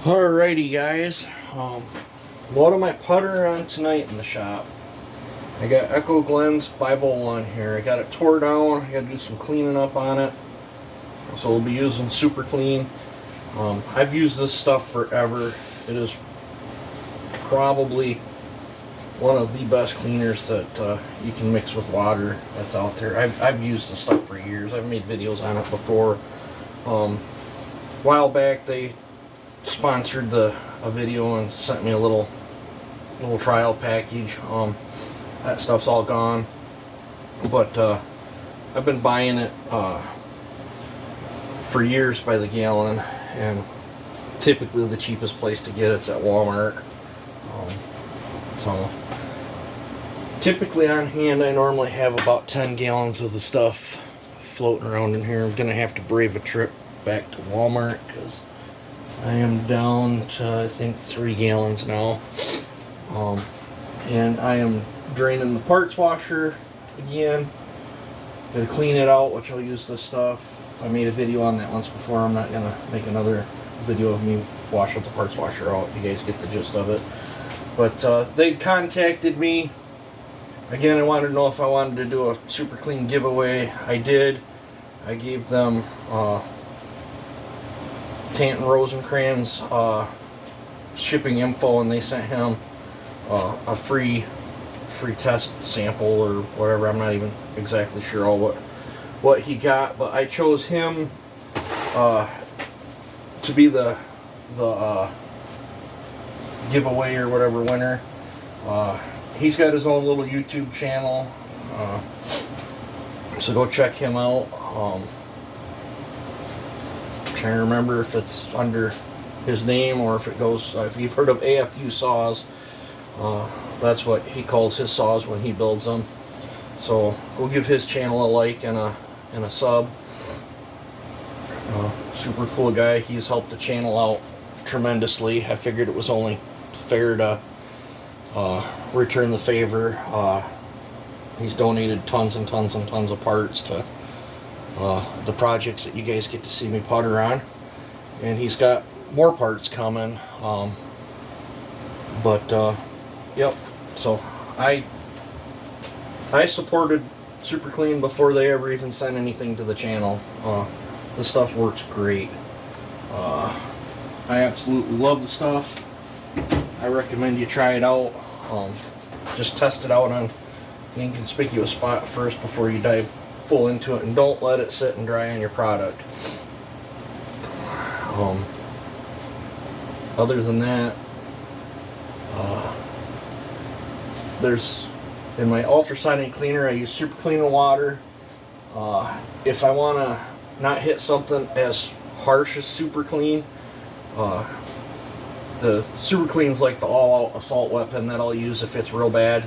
Alrighty guys, loading my putter on tonight in the shop. I got Echo Glenn's 501 here. I got it tore down. I got to do some cleaning up on it. So we'll be using Super Clean. I've used this stuff forever. It is probably one of the best cleaners that you can mix with water that's out there. I've used this stuff for years. I've made videos on it before. A while back they sponsored a video and sent me a little trial package. That stuff's all gone, but I've been buying it for years by the gallon, and typically the cheapest place to get it's at Walmart. So typically on hand I normally have about 10 gallons of the stuff floating around in here. I'm gonna have to brave a trip back to Walmart because I am down to, I think, 3 gallons now. And I am draining the parts washer again. Gotta clean it out, which I'll use this stuff. I made a video on that once before. I'm not gonna make another video of me washing the parts washer out. You guys get the gist of it. But they contacted me. Again, I wanted to know if I wanted to do a Super Clean giveaway. I did. I gave them Tanton Rosencrans shipping info, and they sent him a free test sample or whatever. I'm not even exactly sure all what he got, but I chose him to be the giveaway or whatever winner. He's got his own little YouTube channel, so go check him out. Trying to remember if it's under his name or if it goes, if you've heard of AFU saws, that's what he calls his saws when he builds them. So go give his channel a like and a sub. Super cool guy. He's helped the channel out tremendously. I figured it was only fair to return the favor. He's donated tons and tons and tons of parts to the projects that you guys get to see me putter on, and he's got more parts coming. Yep. So I supported Super Clean before they ever even sent anything to the channel. The stuff works great. I absolutely love the stuff. I recommend you try it out. Just test it out on an inconspicuous spot first before you dive full into it, and don't let it sit and dry on your product. Other than that, there's in my ultrasonic cleaner I use Super Clean water. If I want to not hit something as harsh as Super Clean, the Super Clean's like the all-out assault weapon that I'll use if it's real bad.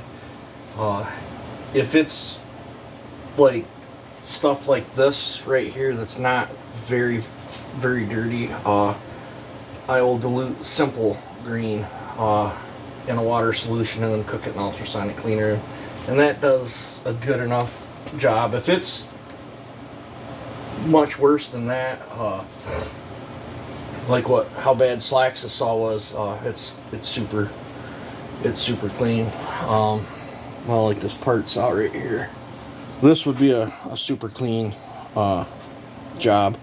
If it's like stuff like this right here that's not very dirty, I will dilute Simple Green in a water solution and then cook it in ultrasonic cleaner, and that does a good enough job. If it's much worse than that, like how bad Slax's saw was, it's super clean. Well, like this part's out right here. This would be a Super Clean job.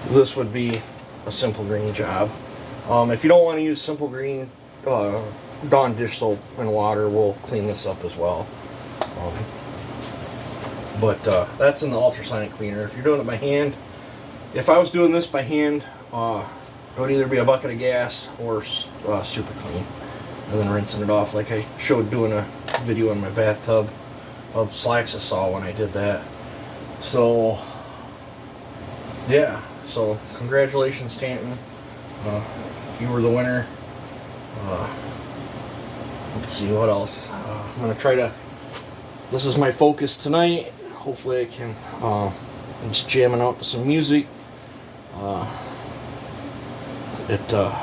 This would be a Simple Green job. If you don't want to use Simple Green, Dawn dish soap and water will clean this up as well. That's in the ultrasonic cleaner. If you're doing it by hand, if I was doing this by hand, it would either be a bucket of gas or Super Clean, and then rinsing it off like I showed doing a video in my bathtub of Slax's saw when I did that. So yeah, so congratulations, Tanton. You were the winner. Let's see what else. I'm gonna try to, this is my focus tonight. Hopefully I can, I'm just jamming out to some music. I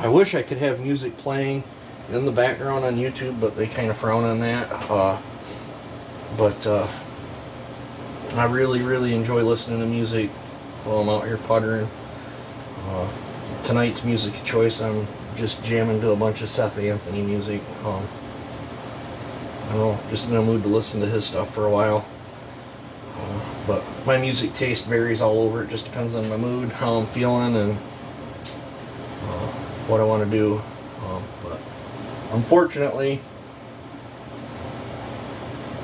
wish I could have music playing in the background on YouTube, but they kind of frown on that. I really enjoy listening to music while I'm out here puttering. Tonight's music choice, I'm just jamming to a bunch of Seth Anthony music. I don't know, just in a mood to listen to his stuff for a while. But my music taste varies all over. It just depends on my mood, how I'm feeling, and what I want to do. But unfortunately,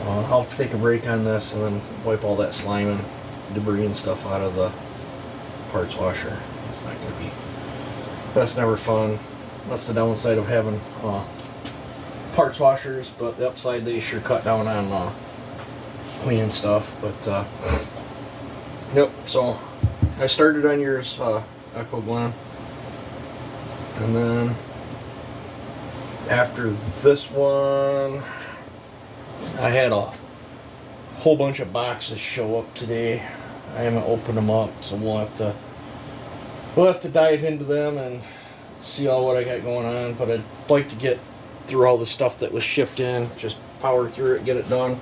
I'll take a break on this and then wipe all that slime and debris and stuff out of the parts washer. It's not going to be, that's never fun. That's the downside of having parts washers, but the upside, they sure cut down on cleaning stuff. But yep, so I started on yours, Echo Glen, and then after this one I had a whole bunch of boxes show up today. I haven't opened them up, so we'll have to dive into them and see all what I got going on. But I'd like to get through all the stuff that was shipped in, just power through it, get it done,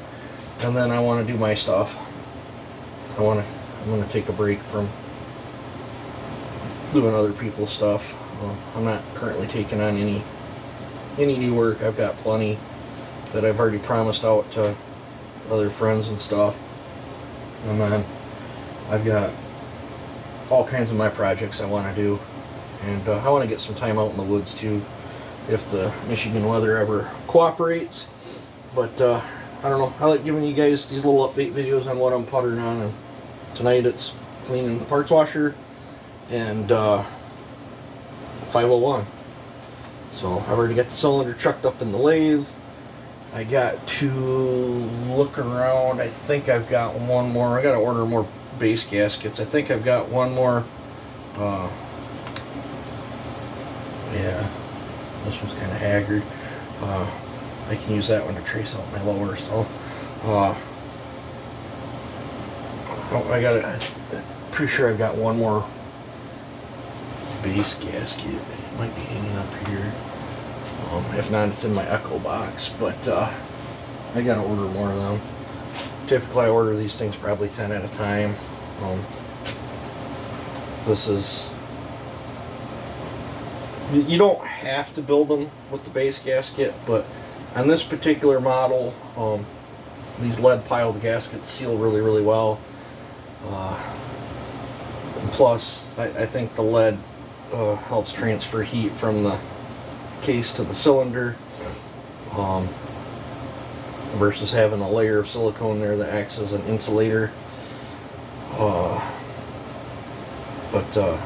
and then I want to do my stuff. I'm going to take a break from doing other people's stuff. I'm not currently taking on any new work. I've got plenty that I've already promised out to other friends and stuff, and then I've got all kinds of my projects I want to do, and I want to get some time out in the woods too, if the Michigan weather ever cooperates. But I don't know, I like giving you guys these little update videos on what I'm puttering on, and tonight it's cleaning the parts washer and 501. So I've already got the cylinder chucked up in the lathe. I got to look around. I think I've got one more. I got to order more base gaskets. I think I've got one more. Yeah, this one's kind of haggard. I can use that one to trace out my lower. So I got it. I'm pretty sure I've got one more base gasket. It might be hanging up here. If not, it's in my Echo box, but I gotta order more of them. Typically I order these things probably 10 at a time. This is, you don't have to build them with the base gasket, but on this particular model, these lead piled gaskets seal really, really well. And plus, I think the lead helps transfer heat from the case to the cylinder, versus having a layer of silicone there that acts as an insulator. But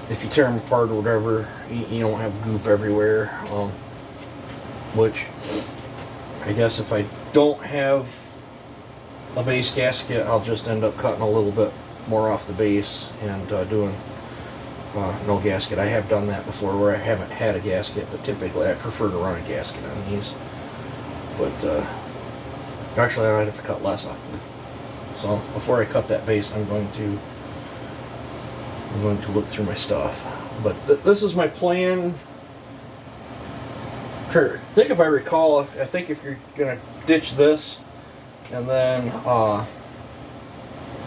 if you tear them apart or whatever, you don't have goop everywhere, which I guess if I don't have a base gasket, I'll just end up cutting a little bit more off the base and doing no gasket. I have done that before where I haven't had a gasket, but typically I prefer to run a gasket on these. But actually I might have to cut less off them. So before I cut that base, I'm going to look through my stuff. But this is my plan. I think if I recall, I think if you're gonna ditch this and then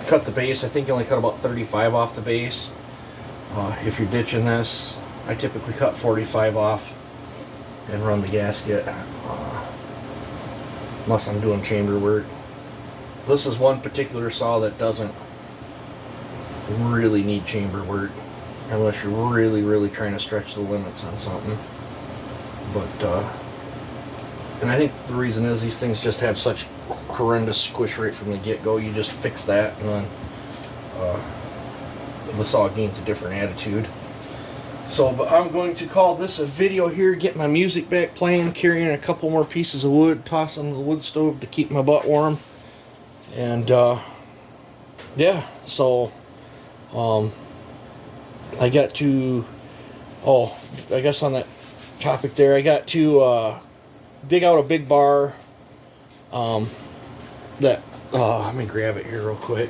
cut the base, I think you only cut about 35 off the base. If you're ditching this, I typically cut 45 off and run the gasket, unless I'm doing chamber work. This is one particular saw that doesn't really need chamber work unless you're really, really trying to stretch the limits on something. But and I think the reason is these things just have such horrendous squish rate from the get-go. You just fix that and then the saw gains a different attitude. So, but I'm going to call this a video here, get my music back playing, carrying a couple more pieces of wood, toss on the wood stove to keep my butt warm. And yeah, so I got to, I guess on that topic there, I got to dig out a big bar that, let me grab it here real quick.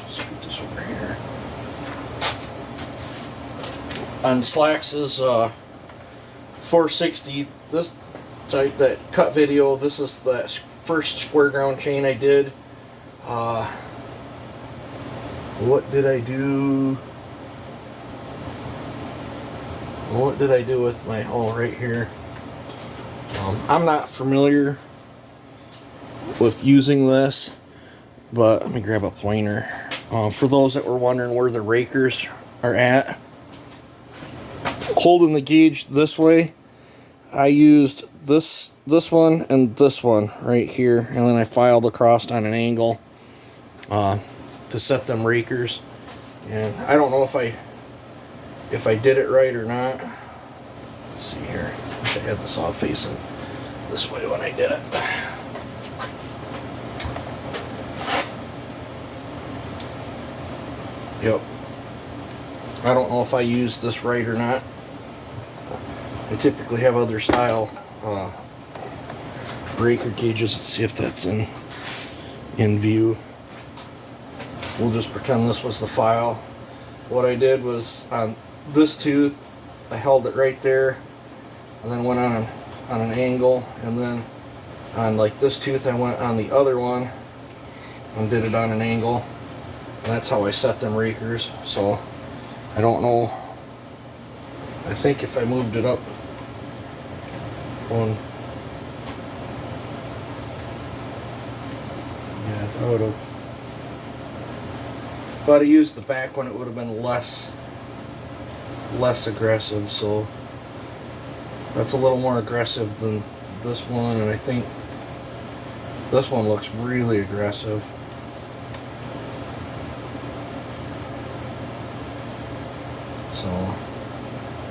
Scoot this over here. On Slax's 460, this type, that cut video, this is the first square ground chain I did. What did I do? What did I do with my, oh, right here. I'm not familiar with using this, but let me grab a pointer. For those that were wondering where the rakers are at, holding the gauge this way, I used this one and this one right here, and then I filed across on an angle to set them rakers. And I don't know if I did it right or not. Let's see here. I wish I had the saw facing this way when I did it. Yep. I don't know if I used this right or not. I typically have other style breaker gauges. Let's see if that's in view. We'll just pretend this was the file. What I did was on this tooth, I held it right there, and then went on an angle, and then on like this tooth, I went on the other one and did it on an angle. And that's how I set them rakers. So I don't know. I think if I moved it up one, yeah, if I would have. If I'd have used the back one, it would have been less aggressive. So that's a little more aggressive than this one, and I think this one looks really aggressive. So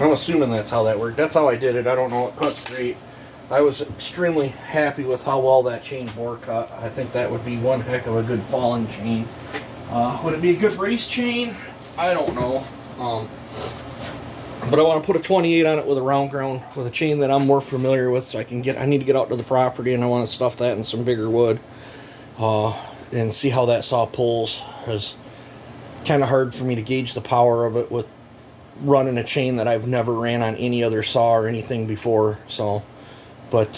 I'm assuming that's how that worked. That's how I did it. I don't know. It cuts great. I was extremely happy with how well that chain bore cut. I think that would be one heck of a good falling chain. Would it be a good race chain? I don't know. But I want to put a 28 on it with a round ground, with a chain that I'm more familiar with, so I need to get out to the property, and I want to stuff that in some bigger wood and see how that saw pulls. It's kind of hard for me to gauge the power of it with running a chain that I've never ran on any other saw or anything before. So, but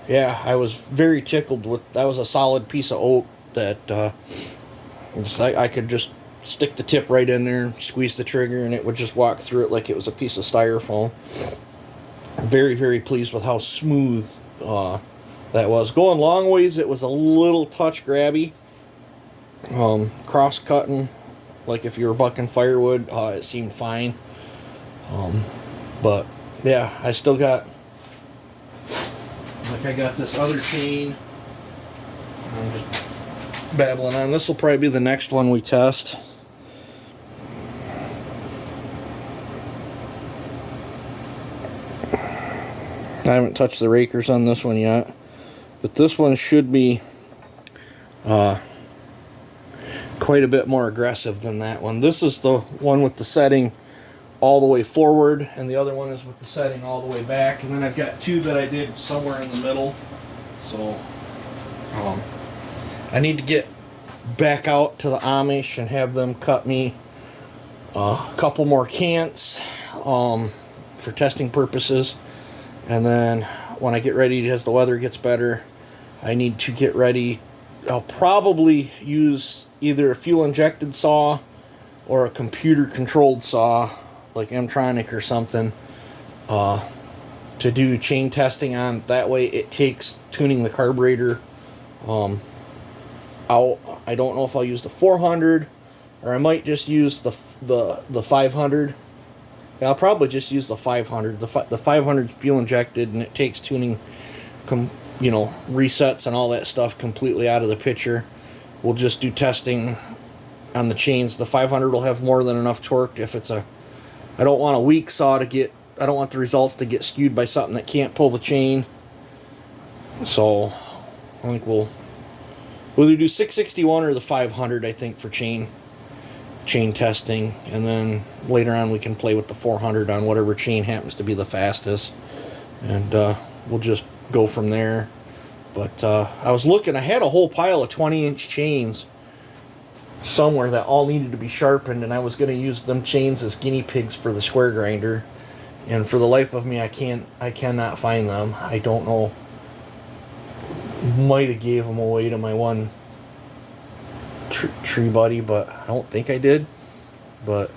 yeah, I was very tickled with. That was a solid piece of oak that I could just stick the tip right in there, squeeze the trigger, and it would just walk through it like it was a piece of styrofoam. Very, very pleased with how smooth that was. Going long ways, it was a little touch grabby. Cross-cutting, like if you were bucking firewood, it seemed fine. But yeah, I still got, like, I got this other chain. I'm just babbling on. This will probably be the next one we test. I haven't touched the rakers on this one yet, but this one should be quite a bit more aggressive than that one. This is the one with the setting all the way forward, and the other one is with the setting all the way back. And then I've got two that I did somewhere in the middle. So I need to get back out to the Amish and have them cut me a couple more cants for testing purposes. And then when I get ready, as the weather gets better, I need to get ready. I'll probably use either a fuel injected saw or a computer controlled saw like Mtronic or something to do chain testing on. That way it takes tuning the carburetor out. I don't know if I'll use the 400 or I might just use the 500. Yeah, I'll probably just use the 500. The 500 fuel injected, and it takes tuning, resets and all that stuff completely out of the picture. We'll just do testing on the chains. The 500 will have more than enough torque. If it's I don't want a weak saw I don't want the results to get skewed by something that can't pull the chain. So I think we'll either do 661 or the 500, I think, for chain testing, and then later on we can play with the 400 on whatever chain happens to be the fastest, and we'll just go from there. But I was looking, I had a whole pile of 20-inch chains somewhere that all needed to be sharpened, and I was going to use them chains as guinea pigs for the square grinder, and for the life of me I cannot find them. I don't know, might have gave them away to my one tree buddy, but I don't think I did. But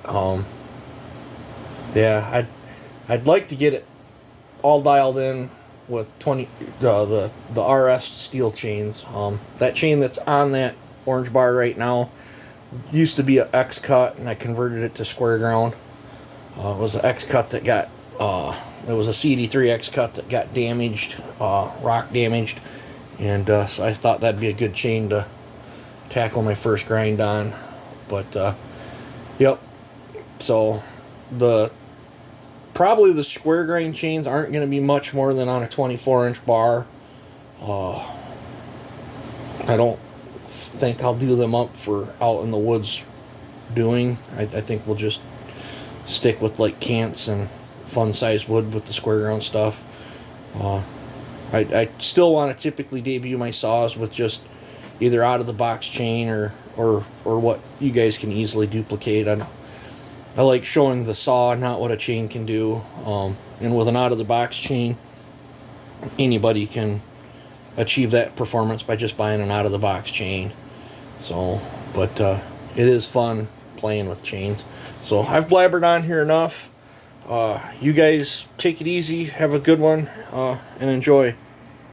yeah, I'd like to get it all dialed in with 20 the RS steel chains. That chain that's on that orange bar right now used to be an X cut, and I converted it to square ground. It was an X cut that got it was a CD3 X cut that got damaged, rock damaged, and so I thought that'd be a good chain to tackle my first grind on. But yep, so probably the square grind chains aren't going to be much more than on a 24-inch bar. I don't think I'll do them up for out in the woods doing. I think we'll just stick with like cants and fun size wood with the square ground stuff. I still want to typically debut my saws with just either out of the box chain or what you guys can easily duplicate. I like showing the saw, not what a chain can do. And with an out of the box chain, anybody can achieve that performance by just buying an out of the box chain. So, but it is fun playing with chains. So I've blabbered on here enough. You guys take it easy, have a good one, and enjoy.